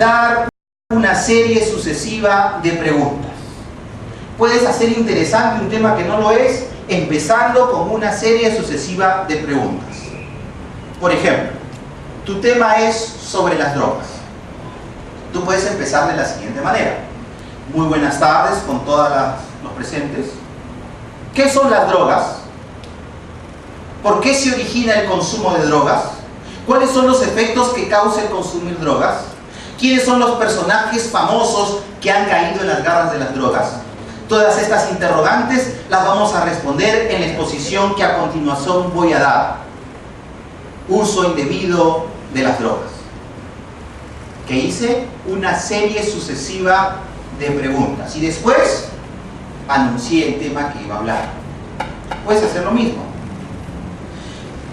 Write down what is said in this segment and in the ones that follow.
dar una serie sucesiva de preguntas. Puedes hacer interesante un tema que no lo es, empezando con una serie sucesiva de preguntas. Por ejemplo, tu tema es sobre las drogas. Tú puedes empezar de la siguiente manera. Muy buenas tardes con todos los presentes. ¿Qué son las drogas? ¿Por qué se origina el consumo de drogas? ¿Cuáles son los efectos que causa el consumir drogas? ¿Quiénes son los personajes famosos que han caído en las garras de las drogas? Todas estas interrogantes las vamos a responder en la exposición que a continuación voy a dar. Uso indebido de las drogas. Que hice una serie sucesiva de preguntas y después anuncié el tema que iba a hablar. Puedes hacer lo mismo.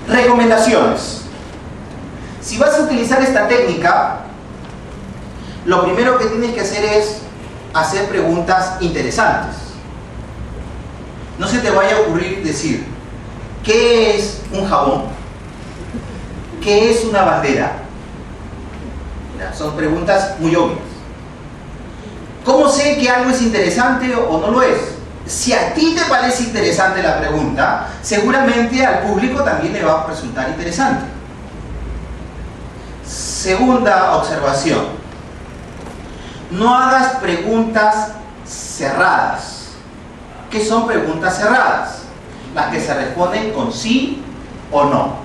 Recomendaciones. Si vas a utilizar esta técnica, lo primero que tienes que hacer es hacer preguntas interesantes. No se te vaya a ocurrir decir, ¿qué es un jabón? ¿Qué es una bandera? Son preguntas muy obvias. ¿Cómo sé que algo es interesante o no lo es? Si a ti te parece interesante la pregunta, seguramente al público también le va a resultar interesante. Segunda observación. No hagas preguntas cerradas. ¿Qué son preguntas cerradas? Las que se responden con sí o no.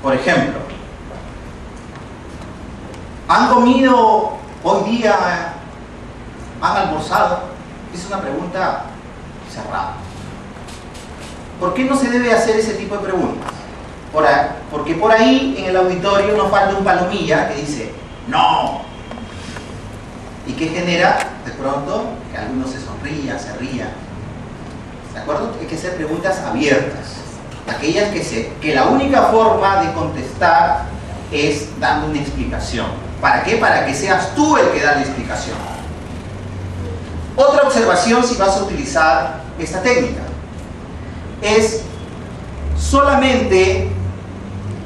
Por ejemplo, ¿han comido hoy día? ¿Han almorzado? Es una pregunta cerrada. ¿Por qué no se debe hacer ese tipo de preguntas? Porque por ahí en el auditorio nos falta un palomilla que dice ¡no! Y que genera de pronto que algunos se sonrían, se rían. ¿De acuerdo? Hay que hacer preguntas abiertas. Aquellas que la única forma de contestar es dando una explicación. ¿Para qué? Para que seas tú el que da la explicación. Otra observación si vas a utilizar esta técnica es solamente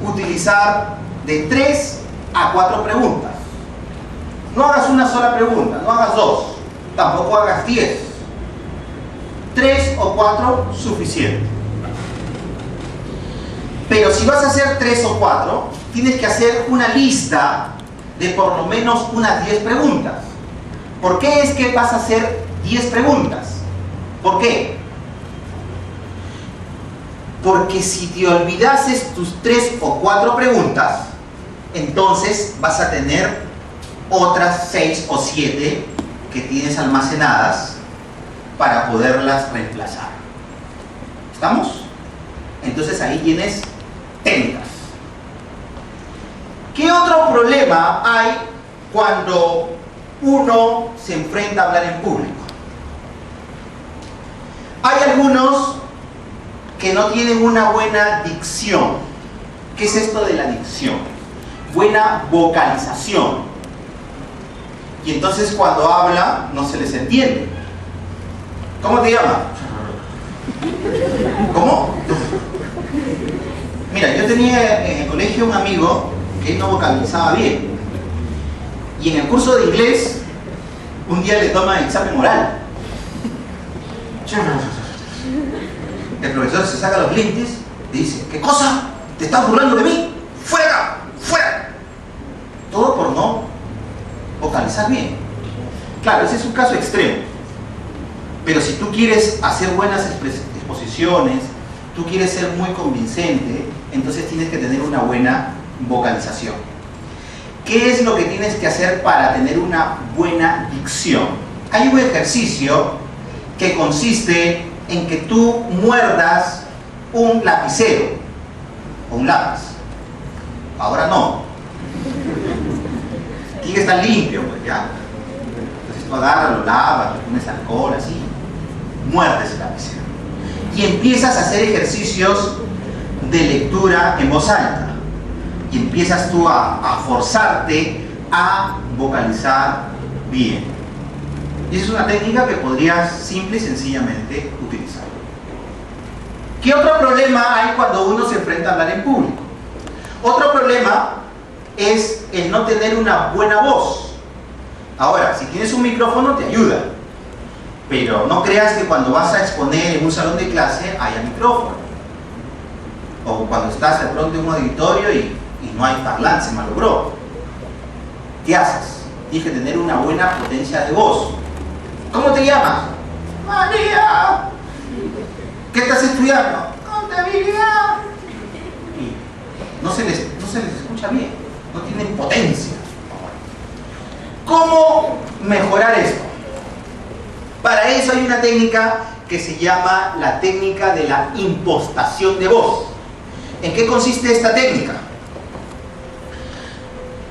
utilizar de 3 a 4 preguntas. No hagas una sola pregunta, no hagas 2, tampoco hagas 10. 3 o 4 suficiente. Pero si vas a hacer 3 o 4, tienes que hacer una lista de por lo menos unas 10 preguntas. ¿Por qué es que vas a hacer 10 preguntas? ¿Por qué? Porque si te olvidases tus 3 o 4 preguntas, entonces vas a tener otras 6 o 7 que tienes almacenadas para poderlas reemplazar. ¿Estamos? Entonces ahí tienes técnicas. ¿Qué otro problema hay cuando uno se enfrenta a hablar en público? Hay algunos que no tienen una buena dicción. ¿Qué es esto de la dicción? Buena vocalización. Y entonces cuando habla no se les entiende. ¿Cómo te llamas? ¿Cómo? Mira, yo tenía en el colegio un amigo que no vocalizaba bien. Y en el curso de inglés, un día le toman examen oral. El profesor se saca los lentes y dice, ¿qué cosa? ¿Te estás burlando de mí? ¡Fuera! ¡Fuera! Todo por no vocalizar bien. Claro, ese es un caso extremo. Pero si tú quieres hacer buenas exposiciones, tú quieres ser muy convincente, entonces tienes que tener una buena vocalización. ¿Qué es lo que tienes que hacer para tener una buena dicción? Hay un ejercicio que consiste en que tú muerdas un lapicero o un lápiz. Ahora no. Tiene que estar limpio, pues ya. Entonces tú agarras, lo lavas, le pones alcohol, así. Muerdes el lapicero. Y empiezas a hacer ejercicios de lectura en voz alta. Y empiezas tú a forzarte a vocalizar bien. Y esa es una técnica que podrías simple y sencillamente utilizar. ¿Qué otro problema hay cuando uno se enfrenta a hablar en público? Otro problema es el no tener una buena voz. Ahora, si tienes un micrófono te ayuda, pero no creas que cuando vas a exponer en un salón de clase haya micrófono, o cuando estás de pronto en un auditorio y no hay parlante, se malogró. ¿Qué haces? Tienes que tener una buena potencia de voz. ¿Cómo te llamas? María. ¿Qué estás estudiando? Contabilidad. Y no se les escucha bien, no tienen potencia. ¿Cómo mejorar esto? Para eso hay una técnica que se llama la técnica de la impostación de voz. ¿En qué consiste esta técnica?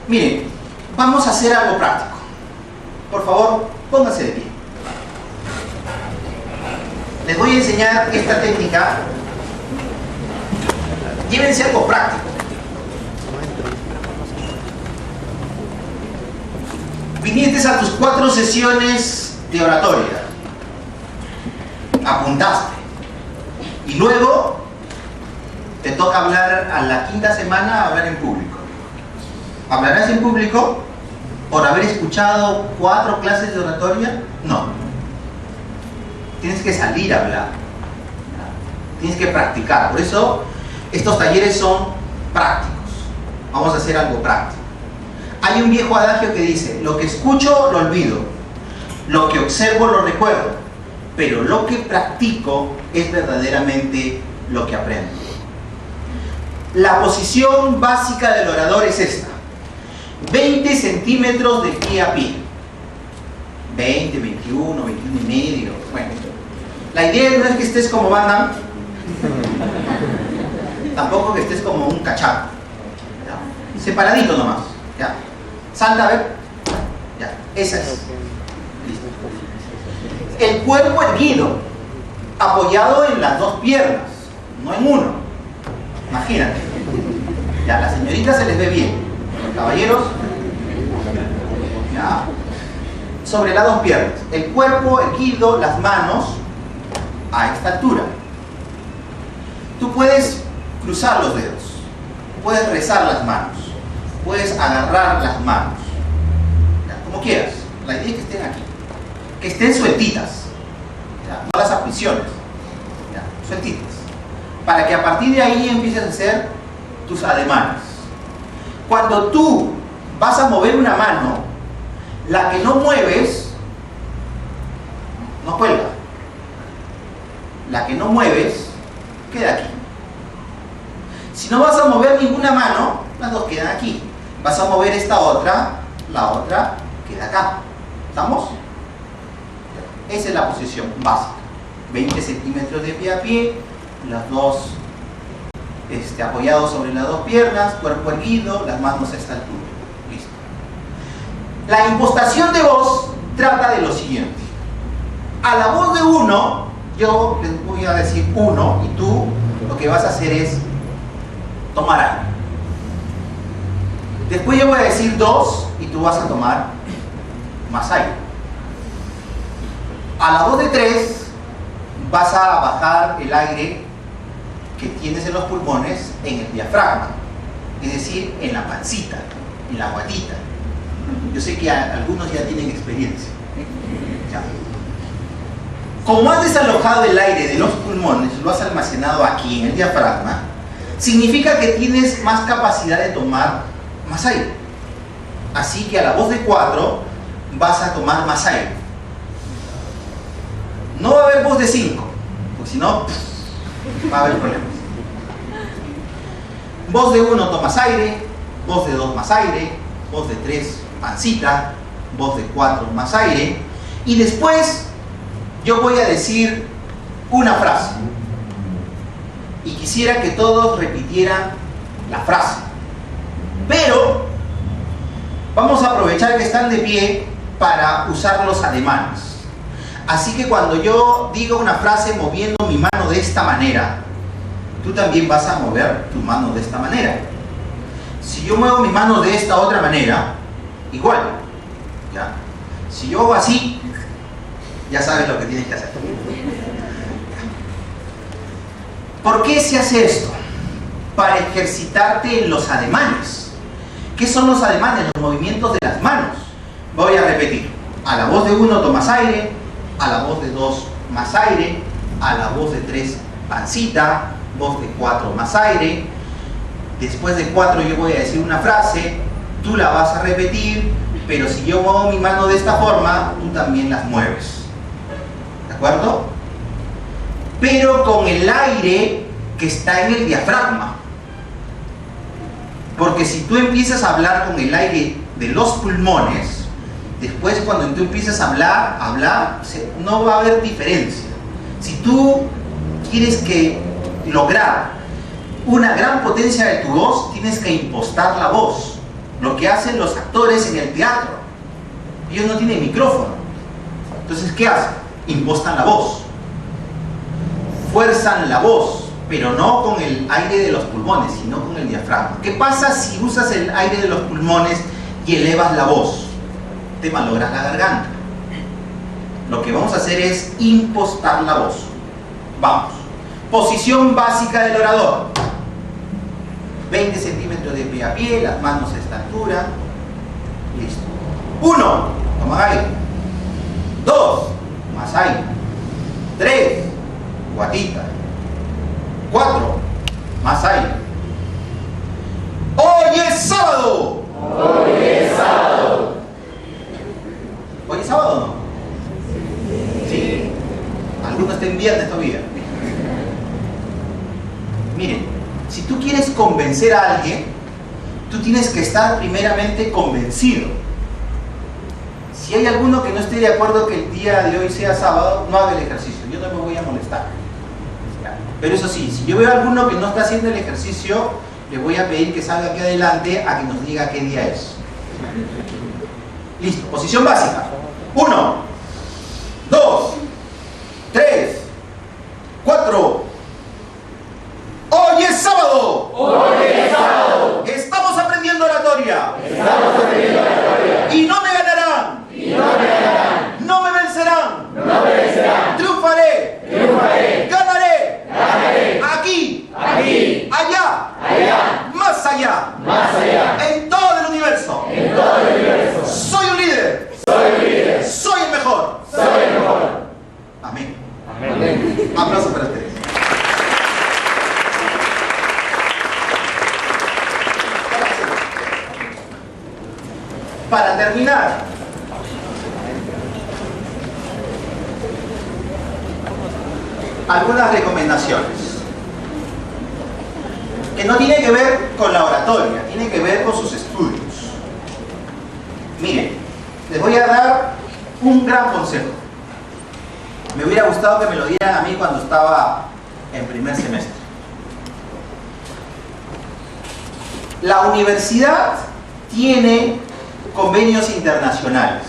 Miren, vamos a hacer algo práctico. Por favor, pónganse de pie. Les voy a enseñar esta técnica. Llévense algo práctico. Viniste a tus 4 sesiones de oratoria. Apuntaste. Y luego te toca hablar a la 5ª semana, hablar en público. ¿Hablarás en público por haber escuchado 4 clases de oratoria? No. Tienes que salir a hablar. Tienes que practicar. Por eso estos talleres son prácticos. Vamos a hacer algo práctico. Hay un viejo adagio que dice: lo que escucho lo olvido, lo que observo lo recuerdo, pero lo que practico es verdaderamente lo que aprendo. La posición básica del orador es esta: 20 centímetros de pie a pie. 20, 21, 21 y medio. Bueno, la idea no es que estés como Van Damme, tampoco que estés como un cachaco. ¿Ya? Separadito nomás. ¿Ya? Salta a ver. Ya, esa es. Listo. El cuerpo erguido, apoyado en las 2 piernas, no en uno. Imagínate. Ya, las señoritas se les ve bien. Los caballeros, ya, sobre las 2 piernas. El cuerpo erguido, las manos a esta altura. Tú puedes cruzar los dedos, puedes rezar las manos, puedes agarrar las manos, ya, como quieras. La idea es que estén aquí, que estén sueltitas, ya, no las aprisiones, ya, sueltitas, para que a partir de ahí empieces a hacer tus ademanes. Cuando tú vas a mover una mano, la que no mueves no cuelga, la que no mueves queda aquí. Si no vas a mover ninguna mano, las 2 quedan aquí. Vas a mover esta otra, la otra queda acá. ¿Estamos? Esa es la posición básica. 20 centímetros de pie a pie, las 2 apoyados sobre las 2 piernas, cuerpo erguido, las manos a esta altura. Listo. La impostación de voz trata de lo siguiente. A la voz de uno, yo les voy a decir 1 y tú lo que vas a hacer es tomar aire. Después yo voy a decir 2 y tú vas a tomar más aire. A la voz de 3 vas a bajar el aire que tienes en los pulmones en el diafragma, es decir, en la pancita, en la guatita. Yo sé que algunos ya tienen experiencia. Ya. Como has desalojado el aire de los pulmones, lo has almacenado aquí en el diafragma, significa que tienes más capacidad de tomar más aire. Así que a la voz de 4 vas a tomar más aire. No va a haber voz de 5, porque si no, va a haber problemas. Voz de 1 tomas aire, voz de 2 más aire, voz de 3 pancita, voz de 4 más aire, y después yo voy a decir una frase y quisiera que todos repitieran la frase, pero vamos a aprovechar que están de pie para usar los ademanes. Así que cuando yo diga una frase moviendo mi mano de esta manera, tú también vas a mover tu mano de esta manera. Si yo muevo mi mano de esta otra manera, igual, ¿ya? Si yo hago así, ya sabes lo que tienes que hacer. ¿Por qué se hace esto? Para ejercitarte en los ademanes. ¿Qué son los ademanes, los movimientos de las manos? Voy a repetir. A la voz de 1 tomas aire, a la voz de 2 más aire, a la voz de 3 pancita, voz de 4 más aire. Después de 4 yo voy a decir una frase, tú la vas a repetir, pero si yo muevo mi mano de esta forma, tú también las mueves. ¿De acuerdo? Pero con el aire que está en el diafragma. Porque si tú empiezas a hablar con el aire de los pulmones, después cuando tú empiezas a hablar, no va a haber diferencia. Si tú quieres lograr una gran potencia de tu voz, tienes que impostar la voz. Lo que hacen los actores en el teatro. Ellos no tienen micrófono. Entonces, ¿qué hacen? Impostan la voz. Fuerzan la voz, pero no con el aire de los pulmones, sino con el diafragma. ¿Qué pasa si usas el aire de los pulmones y elevas la voz? Te malogras la garganta. Lo que vamos a hacer es impostar la voz. Vamos. Posición básica del orador. 20 centímetros de pie a pie, las manos a esta altura. Listo. 1, toma aire. 2, más aire. 3, guatita. 4, más aire. ¡Hoy es sábado! ¡Hoy es sábado! ¿Hoy es sábado o no? Sí. Algunos están viernes todavía. Miren, si tú quieres convencer a alguien, tú tienes que estar primeramente convencido. Si hay alguno que no esté de acuerdo que el día de hoy sea sábado, no haga el ejercicio, yo no me voy a molestar. Pero eso sí, si yo veo a alguno que no está haciendo el ejercicio, le voy a pedir que salga aquí adelante a que nos diga qué día es. Listo, posición básica. 1, 2, 3, 4. ¡Hoy es sábado! ¡Hoy es sábado! Estamos aprendiendo oratoria. Estamos aprendiendo oratoria. Y no me ganarán. Y no me ganarán. No me vencerán. No me vencerán. Triunfaré. Triunfaré. Ganaré. Ganaré. Aquí. Aquí. Allá. Allá. Más allá. Más allá. En todo el universo. En todo el universo. Soy un líder. Soy un líder. Soy el mejor. Soy el mejor. Amén. Amén. Aplausos para ustedes. Para terminar, algunas recomendaciones que no tienen que ver con la oratoria, tienen que ver con sus estudios. Miren, les voy a dar un gran consejo. Me hubiera gustado que me lo dieran a mí cuando estaba en primer semestre. La universidad tiene convenios internacionales.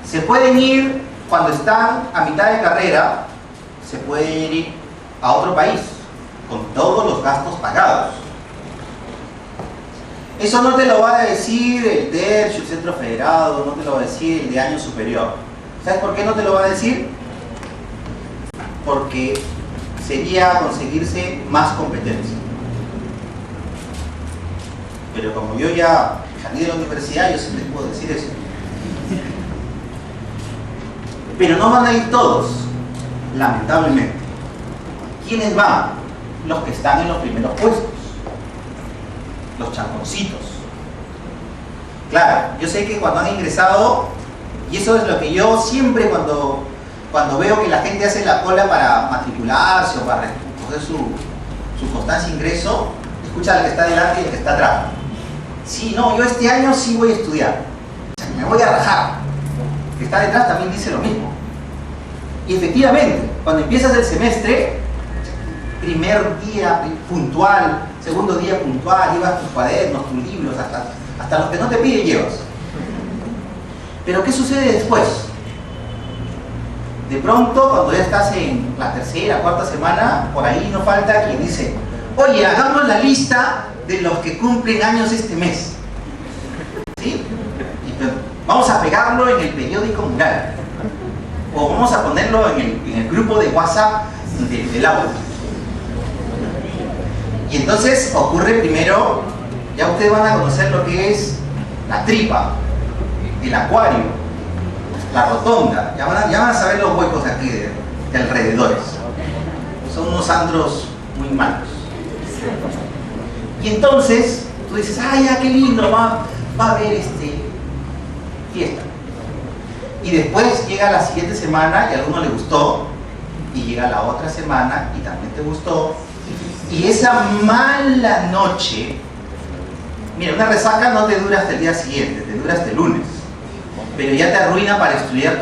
Se pueden ir cuando están a mitad de carrera, se pueden ir a otro país con todos los gastos pagados. Eso no te lo va a decir el tercio, el centro federado, no te lo va a decir el de año superior. ¿Sabes por qué no te lo va a decir? Porque sería conseguirse más competencia. Pero como yo ya salí de la universidad, yo sí les puedo decir eso. Pero no van a ir todos, lamentablemente. ¿Quiénes van? Los que están en los primeros puestos. Los champoncitos. Claro, yo sé que cuando han ingresado, y eso es lo que yo siempre cuando veo que la gente hace la cola para matricularse o para recoger su constancia de ingreso, escucha al que está delante y al que está atrás. Sí, no, yo este año sí voy a estudiar. Me voy a rajar. El que está detrás también dice lo mismo. Y efectivamente, cuando empiezas el semestre, primer día puntual, segundo día puntual, llevas tus cuadernos, tus libros, hasta los que no te piden llevas. Pero ¿qué sucede después? De pronto, cuando ya estás en la tercera, cuarta semana, por ahí no falta quien dice: oye, hagamos la lista de los que cumplen años este mes. ¿Sí? Vamos a pegarlo en el periódico mural. O vamos a ponerlo en el grupo de WhatsApp del aula. Y entonces ocurre primero Ya ustedes van a conocer lo que es la tripa, el acuario, la rotonda. Ya van a saber los huecos aquí de alrededores. Son unos antros muy malos. Y entonces tú dices, ¡ay, ya qué lindo! Va a haber fiesta. Y después llega la siguiente semana y a alguno le gustó, y llega la otra semana y también te gustó, y esa mala noche, mira, una resaca no te dura hasta el día siguiente, te dura hasta el lunes, pero ya te arruina para estudiar